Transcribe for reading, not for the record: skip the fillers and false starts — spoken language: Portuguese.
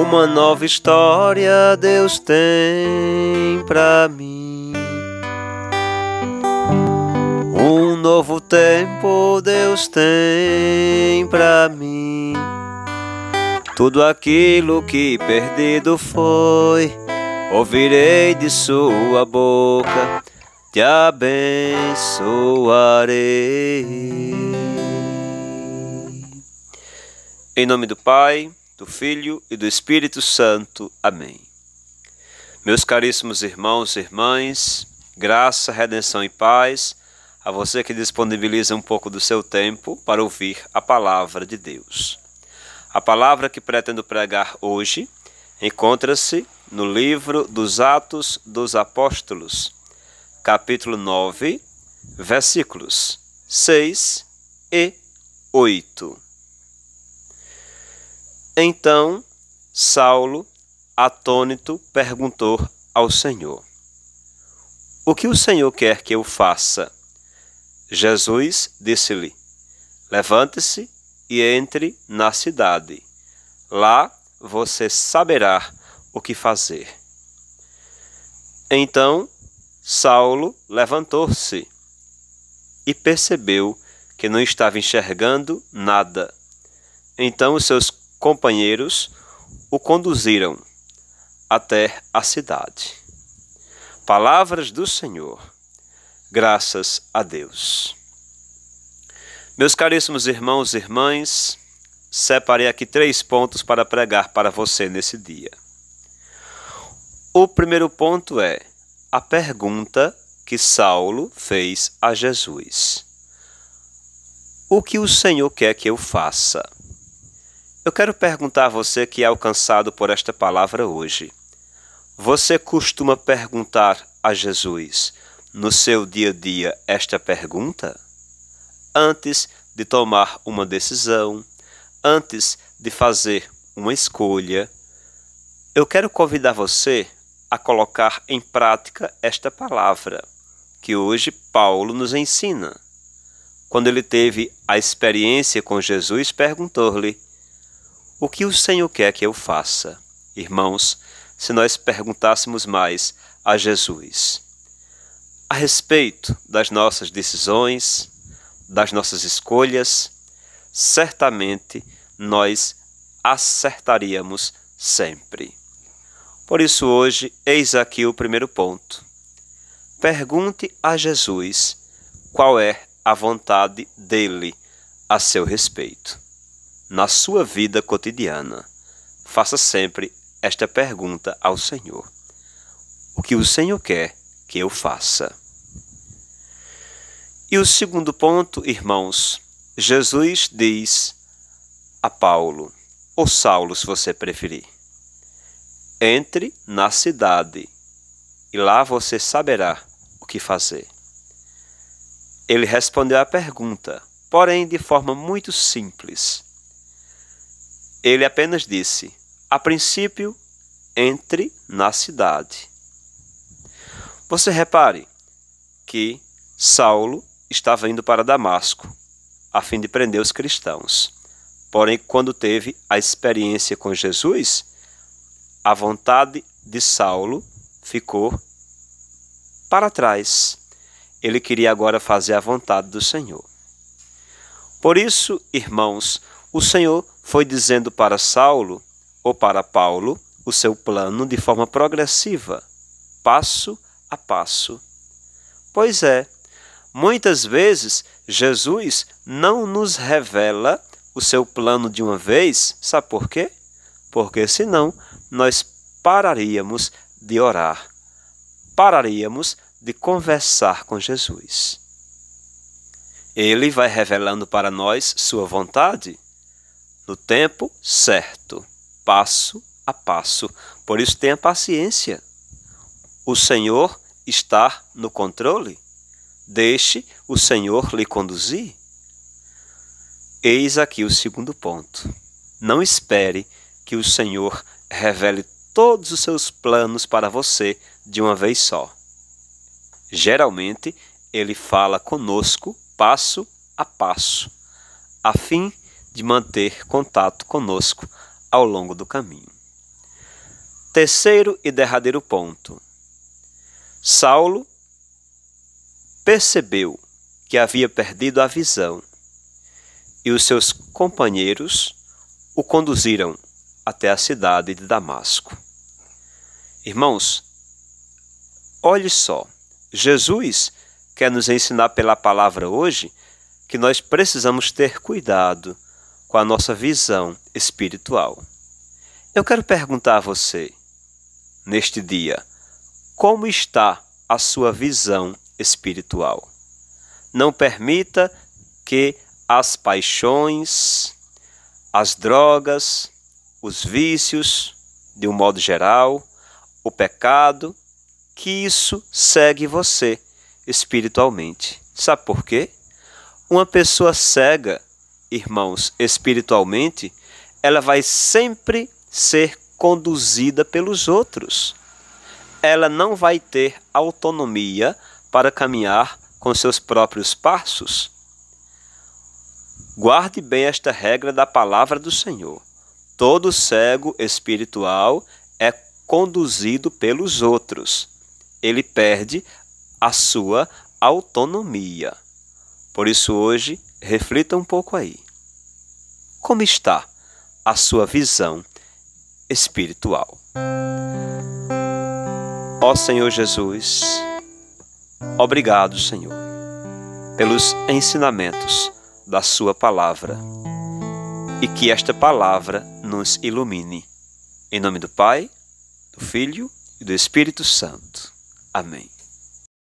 Uma nova história Deus tem pra mim. Um novo tempo Deus tem pra mim. Tudo aquilo que perdido foi, ouvirei de sua boca, te abençoarei. Em nome do Pai, do Filho e do Espírito Santo. Amém. Meus caríssimos irmãos e irmãs, graça, redenção e paz a você que disponibiliza um pouco do seu tempo para ouvir a palavra de Deus. A palavra que pretendo pregar hoje encontra-se no livro dos Atos dos Apóstolos, capítulo 9, versículos 6 e 8. Então, Saulo, atônito, perguntou ao Senhor: O que o Senhor quer que eu faça? Jesus disse-lhe: Levante-se e entre na cidade. Lá você saberá o que fazer. Então, Saulo levantou-se e percebeu que não estava enxergando nada. Então os seus companheiros o conduziram até a cidade. Palavras do Senhor. Graças a Deus. Meus caríssimos irmãos e irmãs, separei aqui 3 pontos para pregar para você nesse dia. O primeiro ponto é a pergunta que Saulo fez a Jesus: O que o Senhor quer que eu faça? Eu quero perguntar a você que é alcançado por esta palavra hoje. Você costuma perguntar a Jesus no seu dia a dia esta pergunta? Antes de tomar uma decisão, antes de fazer uma escolha, eu quero convidar você a colocar em prática esta palavra que hoje Paulo nos ensina. Quando ele teve a experiência com Jesus, perguntou-lhe: O que o Senhor quer que eu faça? Irmãos, se nós perguntássemos mais a Jesus a respeito das nossas decisões, das nossas escolhas, certamente nós acertaríamos sempre. Por isso hoje, eis aqui o primeiro ponto. Pergunte a Jesus qual é a vontade dele a seu respeito. Na sua vida cotidiana, faça sempre esta pergunta ao Senhor: O que o Senhor quer que eu faça? E o segundo ponto, irmãos, Jesus diz a Paulo, ou Saulo, se você preferir: Entre na cidade e lá você saberá o que fazer. Ele respondeu à pergunta, porém de forma muito simples. Ele apenas disse: A princípio, entre na cidade. Você repare que Saulo estava indo para Damasco, a fim de prender os cristãos. Porém, quando teve a experiência com Jesus, a vontade de Saulo ficou para trás. Ele queria agora fazer a vontade do Senhor. Por isso, irmãos, o Senhor foi dizendo para Saulo, ou para Paulo, o seu plano de forma progressiva, passo a passo. Pois é, muitas vezes Jesus não nos revela o seu plano de uma vez. Sabe por quê? Porque senão nós pararíamos de orar, pararíamos de conversar com Jesus. Ele vai revelando para nós sua vontade no tempo certo, passo a passo. Por isso tenha paciência. O Senhor está no controle. Deixe o Senhor lhe conduzir. Eis aqui o segundo ponto. Não espere que o Senhor revele todos os seus planos para você de uma vez só. Geralmente, Ele fala conosco passo a passo, a fim de manter contato conosco ao longo do caminho. Terceiro e derradeiro ponto. Saulo percebeu que havia perdido a visão e os seus companheiros o conduziram até a cidade de Damasco. Irmãos, olhe só, Jesus quer nos ensinar pela palavra hoje que nós precisamos ter cuidado com a nossa visão espiritual. Eu quero perguntar a você, neste dia, como está a sua visão espiritual? Não permita que as paixões, as drogas, os vícios, de um modo geral, o pecado, que isso segue você espiritualmente. Sabe por quê? Uma pessoa cega, irmãos, espiritualmente, ela vai sempre ser conduzida pelos outros. Ela não vai ter autonomia para caminhar com seus próprios passos. Guarde bem esta regra da palavra do Senhor. Todo cego espiritual é conduzido pelos outros. Ele perde a sua autonomia. Por isso hoje, reflita um pouco aí. Como está a sua visão espiritual? Ó Senhor Jesus, obrigado, Senhor, pelos ensinamentos da sua palavra e que esta palavra nos ilumine. Em nome do Pai, do Filho e do Espírito Santo. Amém.